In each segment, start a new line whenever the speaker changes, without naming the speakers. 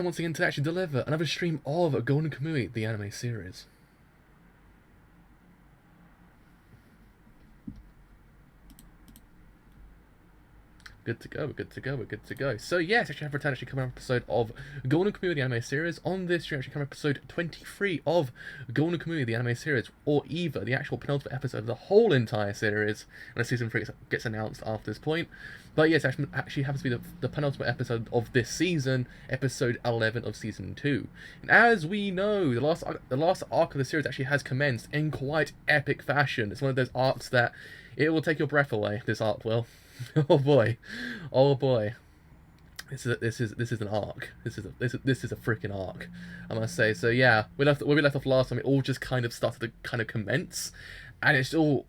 once again to actually deliver another stream of Golden Kamuy, the anime series. Good to go, we're good to go, we're good to go. So yes, actually have returned actually coming episode of Golden Kamuy the anime series. On this stream actually coming episode 23 of Golden Kamuy the anime series, or either the actual penultimate episode of the whole entire series, and season 3 gets announced after this point. But yes, actually happens to be the penultimate episode of this season, episode 11 of season 2. And as we know, the last arc of the series actually has commenced in quite epic fashion. It's one of those arcs that it will take your breath away, this arc will. Oh boy, oh boy, this is an arc. This is a freaking arc, I must say. So yeah, where we left off last time, it all just kind of started to kind of commence, and it's all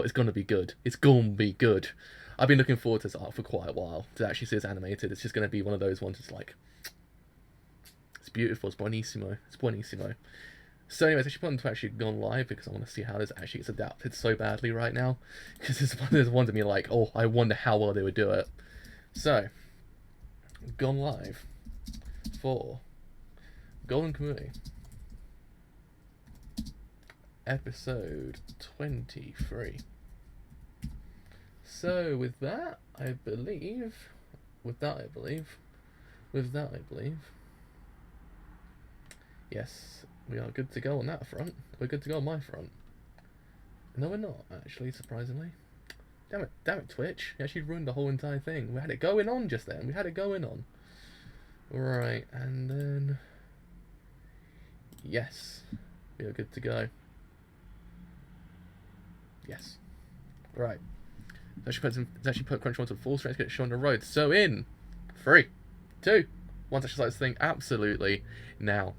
it's gonna be good. It's gonna be good. I've been looking forward to this arc for quite a while to actually see this animated. It's just gonna be one of those ones. It's like, it's beautiful. It's buonissimo. It's buonissimo. So anyways, I should put them to actually gone live because I want to see how this actually gets adapted so badly right now. Because it's one of those ones of me like, oh, I wonder how well they would do it. So, gone live for Golden Kamuy, episode 23. So with that, I believe, yes, we are good to go on that front. We're good to go on my front. No, we're not, actually, surprisingly. Damn it, Twitch. You actually ruined the whole entire thing. We had it going on just then. We had it going on. Right, and then... yes. We are good to go. Yes. Right. Let's actually put Crunchyroll to full strength to get shown on the road. So in 3, 2, 1, let's start this thing absolutely now.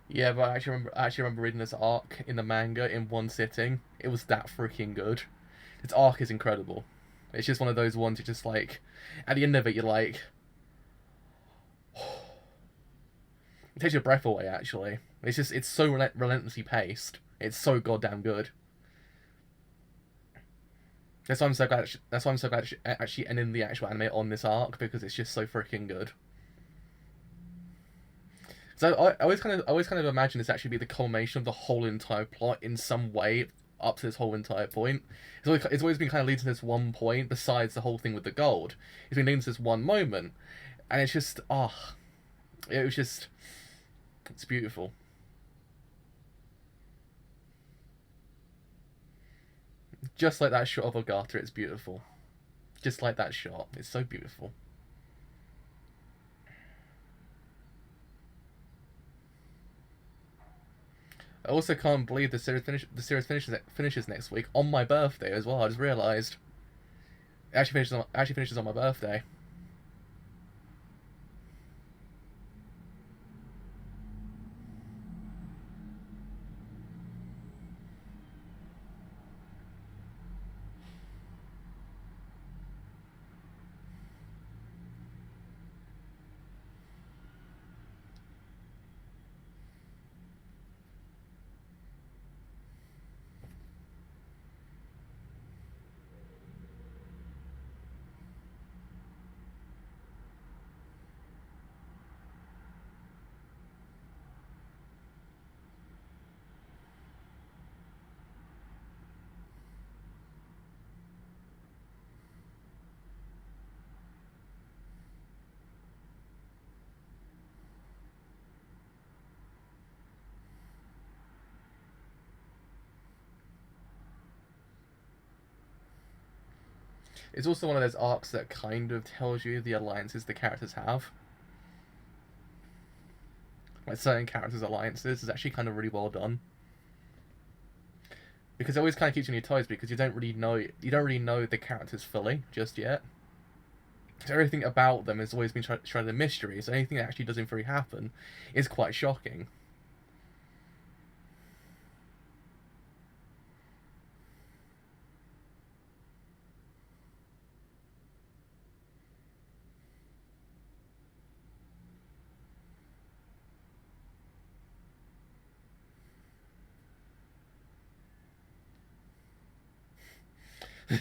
Yeah, but I actually remember reading this arc in the manga in one sitting. It was that freaking good. This arc is incredible. It's just one of those ones you just like, at the end of it, you're like, it takes your breath away. Actually, it's so relentlessly paced. It's so goddamn good. That's why I'm so glad. That's why I'm so glad actually ending the actual anime on this arc because it's just so freaking good. So I always kind of imagine this actually be the culmination of the whole entire plot in some way up to this whole entire point. It's always been kind of leading to this one point. Besides the whole thing with the gold, it's been leading to this one moment, and it's just it was just, it's beautiful. Just like that shot of Ogata, it's beautiful. Just like that shot, it's so beautiful. I also can't believe the series finishes next week on my birthday as well. I just realised. It actually finishes on my birthday. It's also one of those arcs that kind of tells you the alliances the characters have. Like certain characters' alliances is actually kind of really well done. Because it always kind of keeps you on your toes because you don't really know the characters fully just yet. So everything about them has always been shrouded in mystery. So anything that actually does in theory happen is quite shocking. I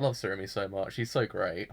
love Surumi so much. She's so great.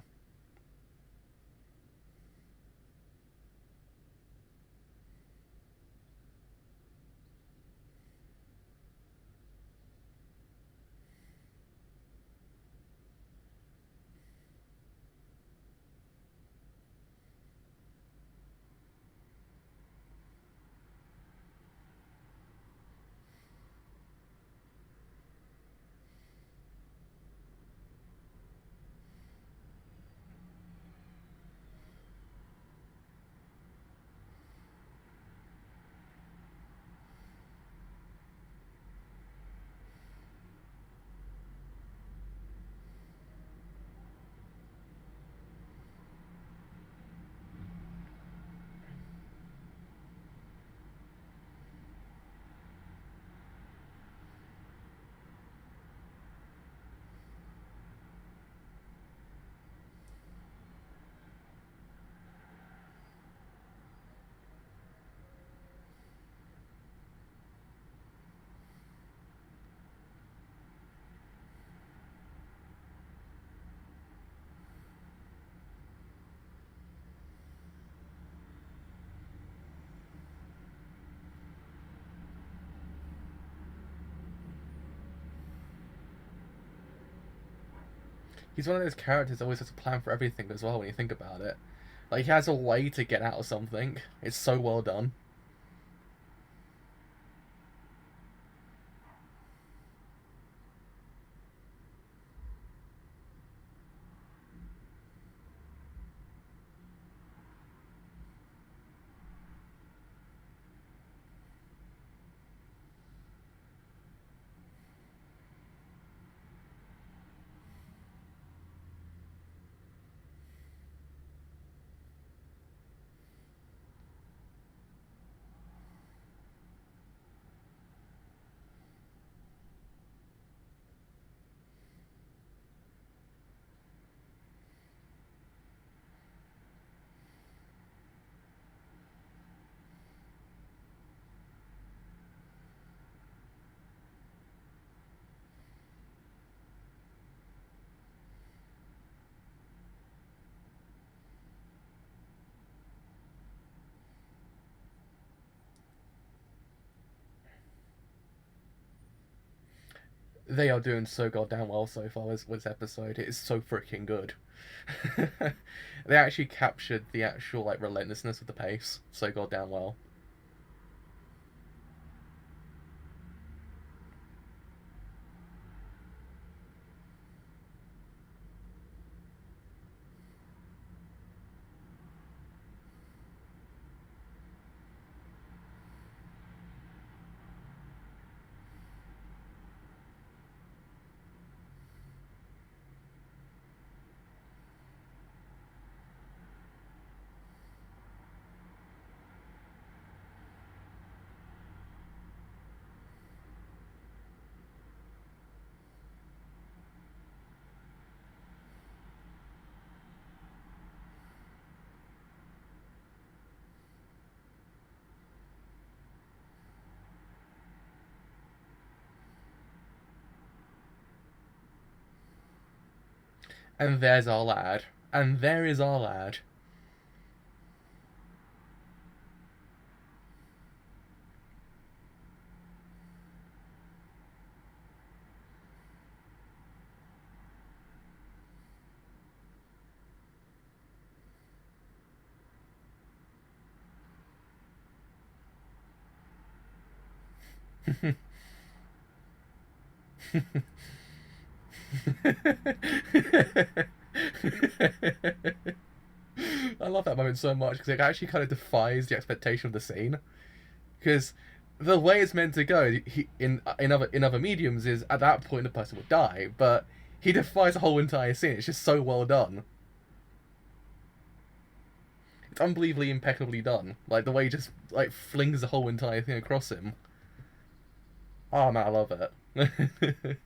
He's one of those characters that always has a plan for everything as well when you think about it. Like, he has a way to get out of something. It's so well done. They are doing so goddamn well so far with this episode. It is so freaking good. They actually captured the actual like relentlessness of the pace so goddamn well. And there's our lad. And there is our lad. I love that moment so much because it actually kind of defies the expectation of the scene. Because the way it's meant to go in other mediums is at that point the person would die, but he defies the whole entire scene. It's just so well done. It's unbelievably impeccably done. Like the way he just like flings the whole entire thing across him. Oh man, I love it.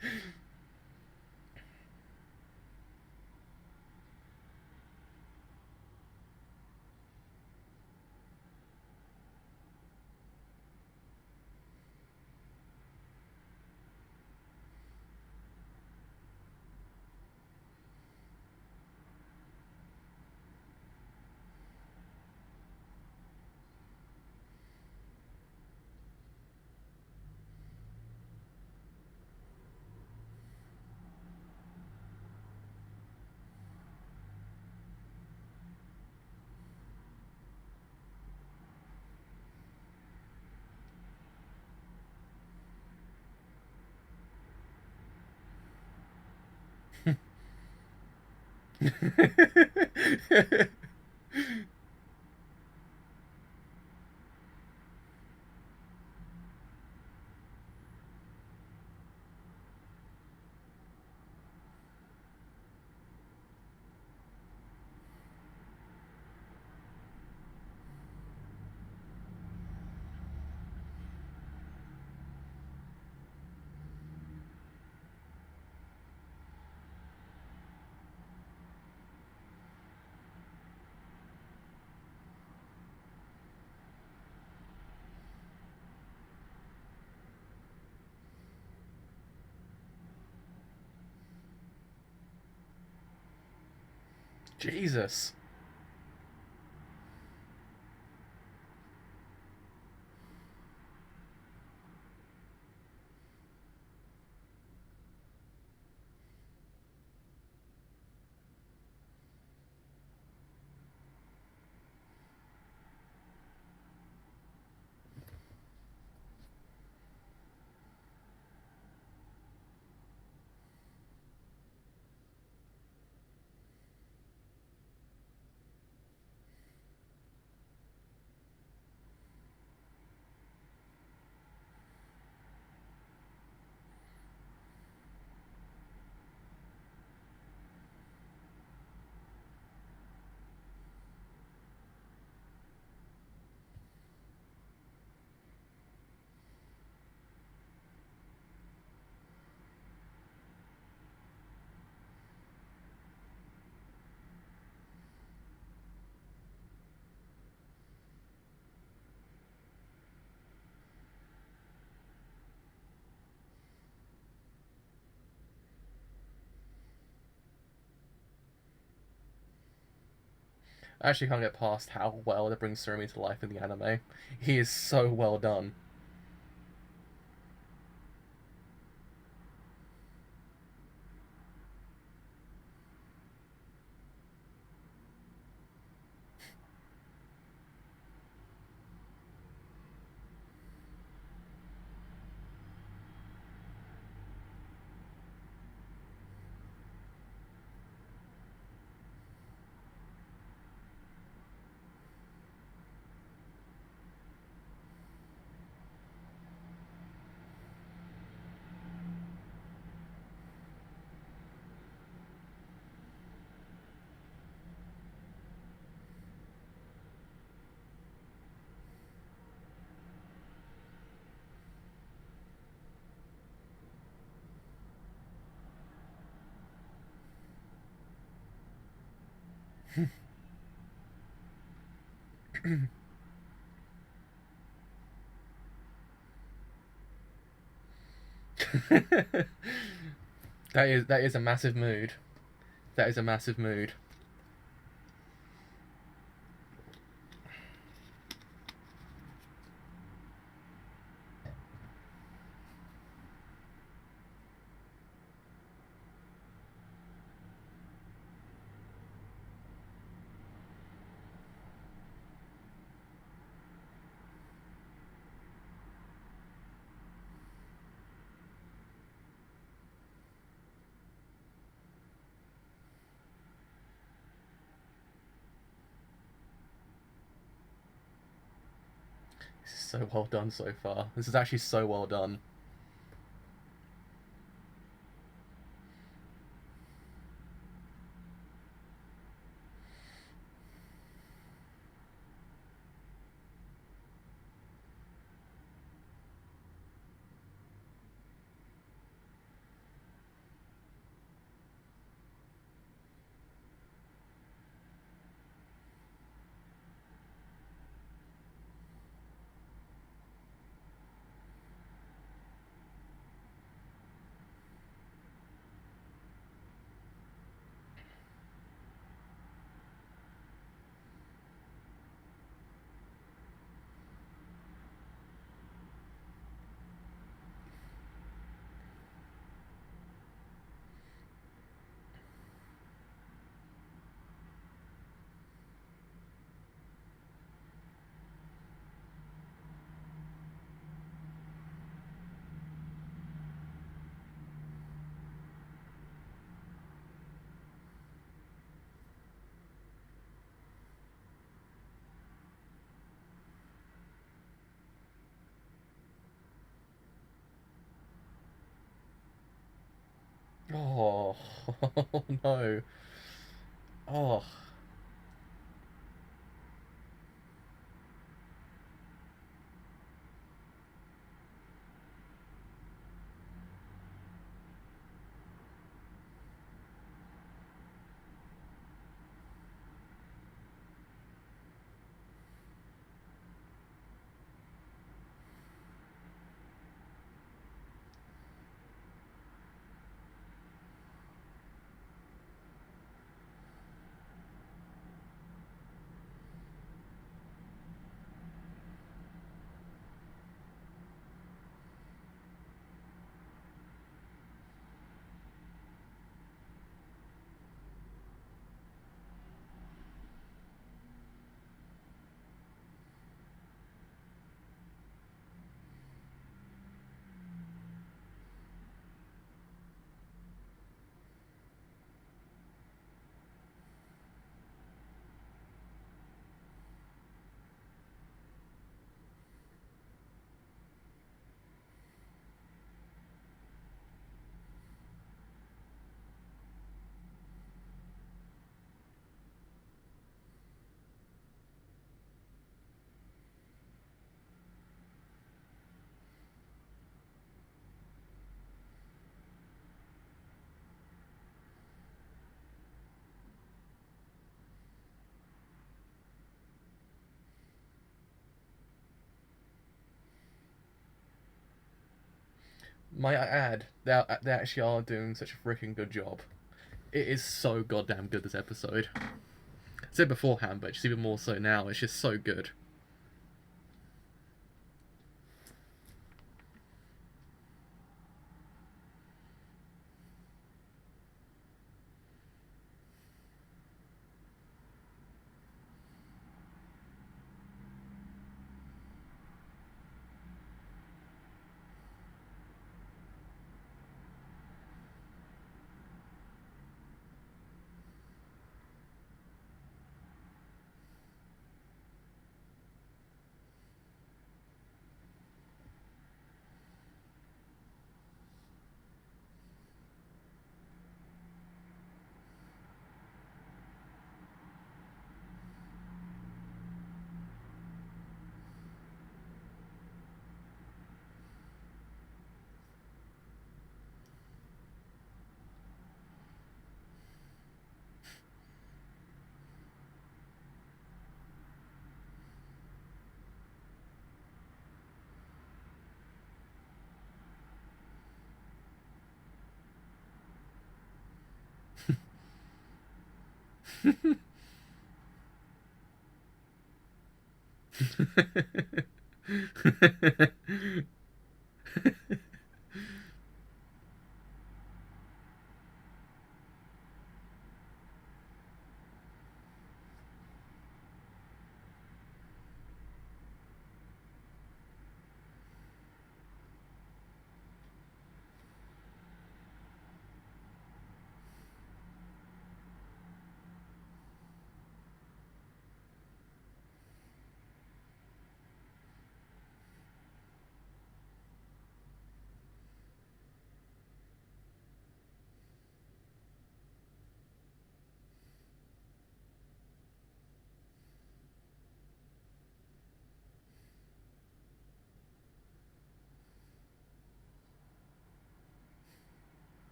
Jesus. I actually can't get past how well they bring Surumi to life in the anime. He is so well done. That is a massive mood. That is a massive mood. This is so well done so far. This is actually so well done. Oh, oh no. Oh. Might I add, they actually are doing such a freaking good job. It is so goddamn good, this episode. I said beforehand, but just even more so now. It's just so good.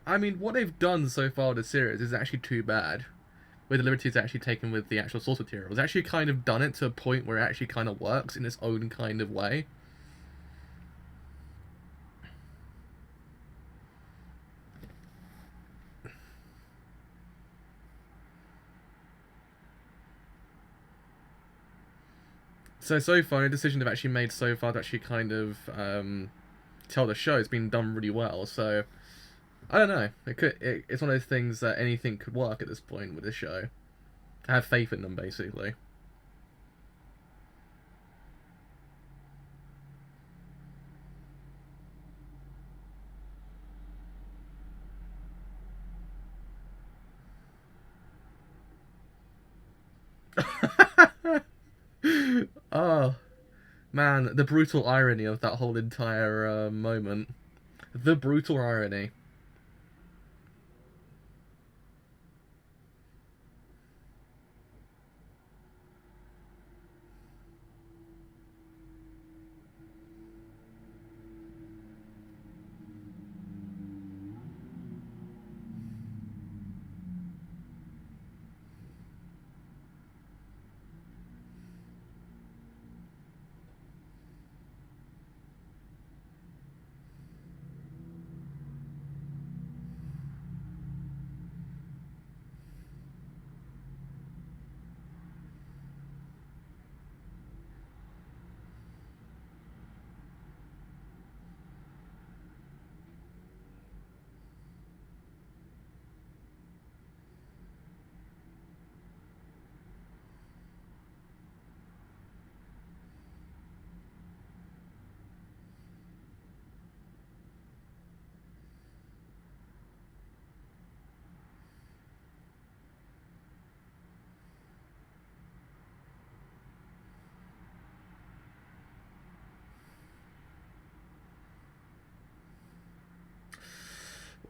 I mean, what they've done so far with the series is actually too bad. With the liberties actually taken with the actual source material, it's actually kind of done it to a point where it actually kind of works in its own kind of way. So far, the decision they've actually made so far to actually kind of tell the show has been done really well. So I don't know. It's one of those things that anything could work at this point with this show. I have faith in them, basically. Oh, man, the brutal irony of that whole entire moment. The brutal irony.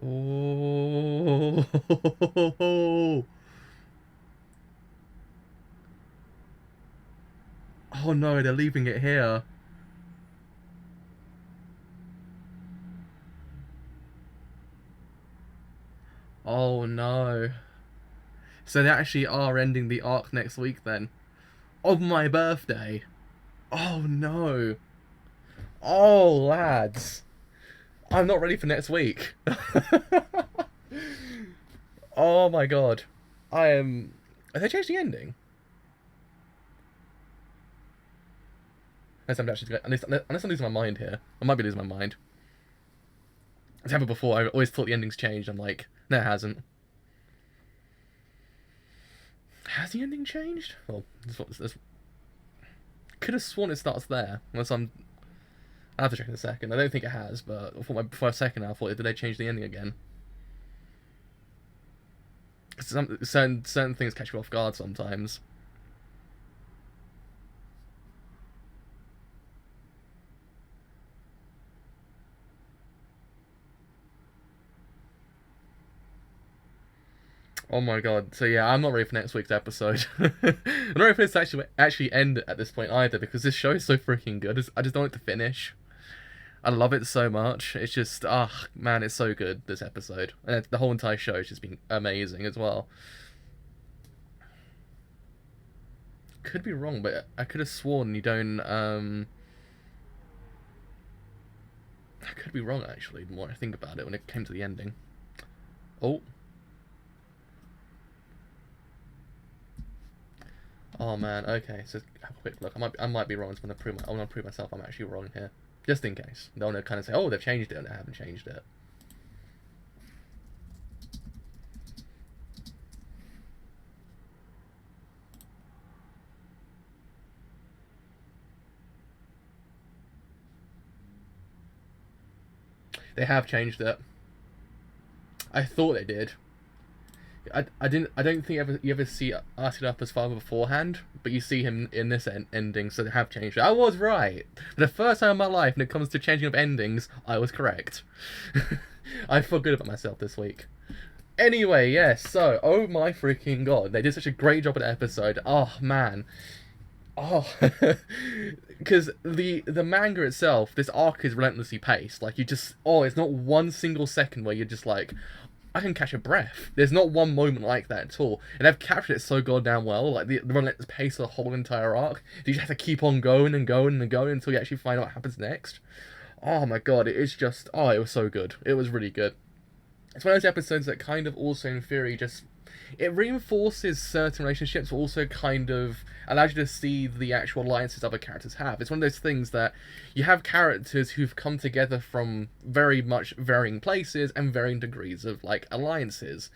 Oh. Oh no, they're leaving it here. Oh no. So they actually are ending the arc next week then. Of my birthday. Oh no. Oh lads. I'm not ready for next week. Oh my god. I am. Have they changed the ending? Unless I'm losing my mind here. I might be losing my mind. It's happened before. I always thought the ending's changed. I'm like, no, it hasn't. Has the ending changed? Well, this could have sworn it starts there. Unless I'm. I'll have to check in a second. I don't think it has, but for a second I thought, did they change the ending again? Certain things catch you off guard sometimes. Oh my god. So yeah, I'm not ready for next week's episode. I'm not ready for this to actually end at this point either, because this show is so freaking good. I just don't want it to finish. I love it so much. It's just, man, it's so good, this episode. And the whole entire show has just been amazing as well. Could be wrong, but I could have sworn you don't, I could be wrong, actually, the more I think about it when it came to the ending. Oh. Oh man, okay, so have a quick look. I might be wrong. I want to prove myself I'm actually wrong here. Just in case. Don't want to kind of say, oh, they've changed it, and they haven't changed it. They have changed it. I thought they did. I don't think you ever see Artilapa's father beforehand, but you see him in this ending, so they have changed it. I was right. For the first time in my life, when it comes to changing of endings, I was correct. I feel good about myself this week. Anyway, yes, so, oh my freaking god, they did such a great job with the episode. Oh, man. Oh, because the manga itself, this arc is relentlessly paced. Like, you just, it's not one single second where you're just like, I can catch a breath. There's not one moment like that at all. And they've captured it so goddamn well. Like, the relentless pace of the whole entire arc. You just have to keep on going and going and going until you actually find out what happens next. Oh my god, it is just, it was so good. It was really good. It's one of those episodes that kind of also, in theory, just, it reinforces certain relationships, but also kind of allows you to see the actual alliances other characters have. It's one of those things that you have characters who've come together from very much varying places and varying degrees of, like, alliances.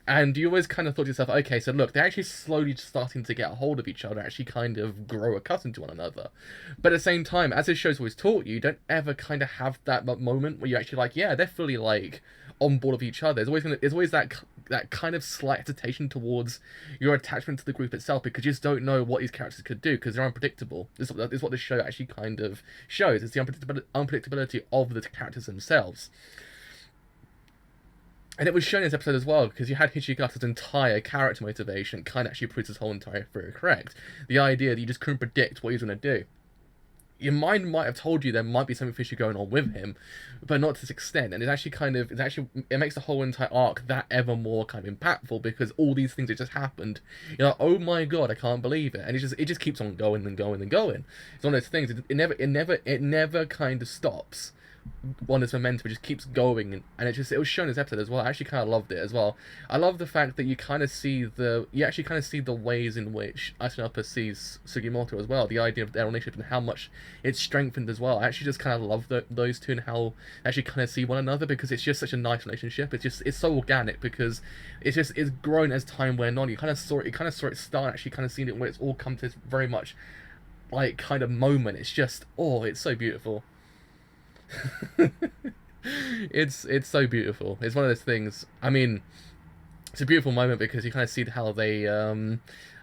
And you always kind of thought to yourself, okay, so look, they're actually slowly starting to get a hold of each other, actually kind of grow accustomed to one another. But at the same time, as this show's always taught you, don't ever kind of have that moment where you're actually like, yeah, they're fully, like, on board with each other. There's always that kind of slight hesitation towards your attachment to the group itself, because you just don't know what these characters could do, because they're unpredictable. This is what this show actually kind of shows. It's the unpredictability of the characters themselves. And it was shown in this episode as well, because you had Hichigata's entire character motivation kind of actually proves this whole entire theory correct. The idea that you just couldn't predict what he was going to do. Your mind might have told you there might be something fishy going on with him, but not to this extent. And it makes the whole entire arc that ever more kind of impactful, because all these things that just happened, you're like, oh my god, I can't believe it. And it just keeps on going and going and going. It's one of those things. It never kind of stops. One is momentum, it just keeps going, and it was shown in this episode as well. I actually kind of loved it as well. I love the fact that you actually kind of see the ways in which Asanapa sees Sugimoto as well. The idea of their relationship and how much it's strengthened as well. I actually just kind of love those two and how they actually kind of see one another, because it's just such a nice relationship. It's so organic, because it's grown as time went on. You kind of saw it start, actually kind of seen it where it's all come to this very much like kind of moment. It's just, it's so beautiful. It's so beautiful. It's one of those things. I mean, it's a beautiful moment because you kind of see how they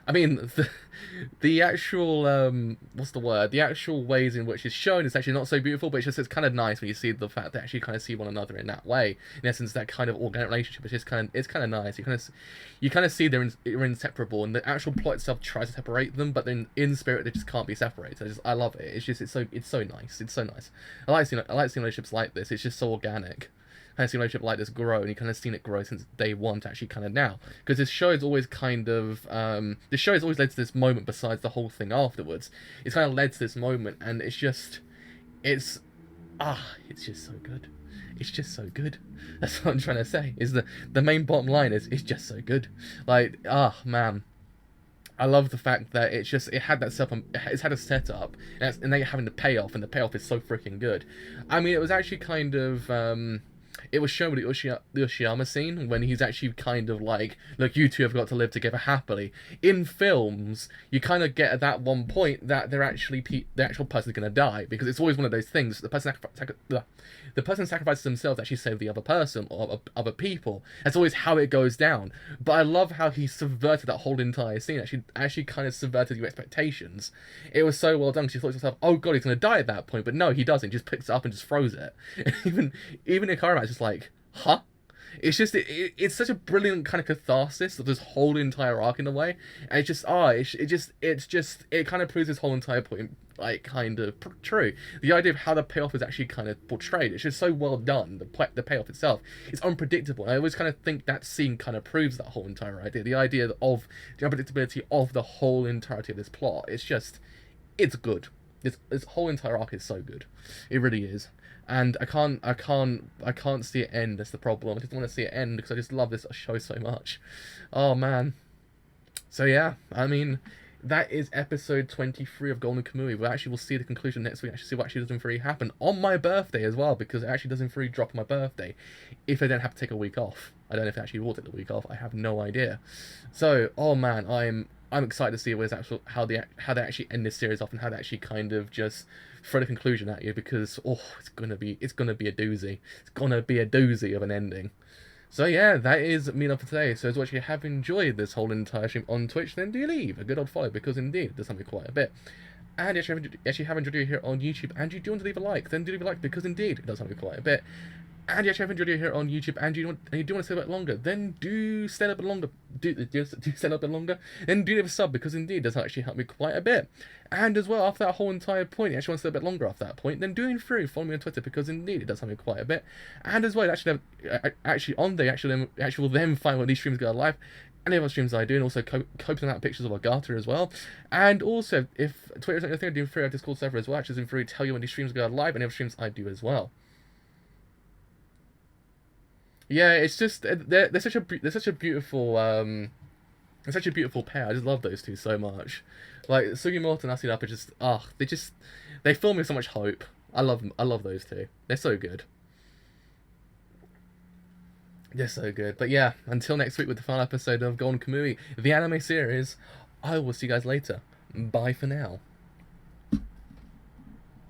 I mean, the actual what's the word? The actual ways in which it's shown is actually not so beautiful, but it's kind of nice when you see the fact that actually kind of see one another in that way. In essence, that kind of organic relationship is kind of nice. You kind of see they're inseparable, and the actual plot itself tries to separate them, but then in spirit they just can't be separated. I love it. It's so nice. It's so nice. I like seeing relationships like this. It's just so organic. Kind of seen a relationship like this grow, and you kind of seen it grow since day one to actually kind of now. Because this show has always led to this moment besides the whole thing afterwards. It's kind of led to this moment, and it's just so good. It's just so good. That's what I'm trying to say. Is the main bottom line is it's just so good. Like, man. I love the fact that it's had a setup, and then you're having the payoff, and the payoff is so freaking good. I mean, it was actually kind of it was shown with the Yoshiyama scene when he's actually kind of like, look, you two have got to live together happily. In films, you kind of get at that one point that the actual person's going to die, because it's always one of those things. The person sacrifices themselves to actually save the other person or other people. That's always how it goes down. But I love how he subverted that whole entire scene. Actually kind of subverted your expectations. It was so well done, because you thought to yourself, oh god, he's going to die at that point. But no, he doesn't. He just picks it up and just throws it. even Ikara's just like, huh? It's just it's such a brilliant kind of catharsis of this whole entire arc in a way, and it kind of proves this whole entire point like kind of true. The idea of how the payoff is actually kind of portrayed, it's just so well done. The payoff itself is unpredictable, and I always kind of think that scene kind of proves that whole entire idea. The idea of the unpredictability of the whole entirety of this plot. It's good. this whole entire arc is so good. It really is. And I can't see it end. That's the problem. I just want to see it end because I just love this show so much. Oh man. So yeah, I mean, that is episode 23 of Golden Kamuy. We actually will see the conclusion next week. Actually see what actually does in 3 happen on my birthday as well, because it actually does in 3 drop on my birthday. If I don't have to take a week off, I don't know if I actually will take the week off. I have no idea. So, oh man, I'm excited to see where's actual how they actually end this series off and how they actually kind of just throw the conclusion at you, because it's gonna be a doozy. It's gonna be a doozy of an ending. So yeah, that is me enough for today. So if you have enjoyed this whole entire stream on Twitch, then do leave a good old follow, because indeed it does help me quite a bit. And if you have enjoyed it here on YouTube and you do want to leave a like, then do leave a like, because indeed it does help me quite a bit. And you actually have enjoyed it here on YouTube and you do want to stay a bit longer, then do stay a bit longer. Do stay a bit longer. Then do leave a sub, because indeed it does actually help me quite a bit. And as well, after that whole entire point, you actually want to stay a bit longer after that point, then doing through, follow me on Twitter, because indeed it does help me quite a bit. And as well, actually on day, actually will then find when these streams go live. Any other streams I do, and also posting out pictures of Agata as well. And also, if Twitter isn't anything, I do free our Discord server as well, actually in free tell you when these streams go live, and other streams I do as well. Yeah, it's just they're such a beautiful they're such a beautiful pair. I just love those two so much. Like Sugimoto and Asinap are just they fill me with so much hope. I love those two. They're so good. They're so good. But yeah, until next week with the final episode of Golden Kamuy, the anime series, I will see you guys later. Bye for now.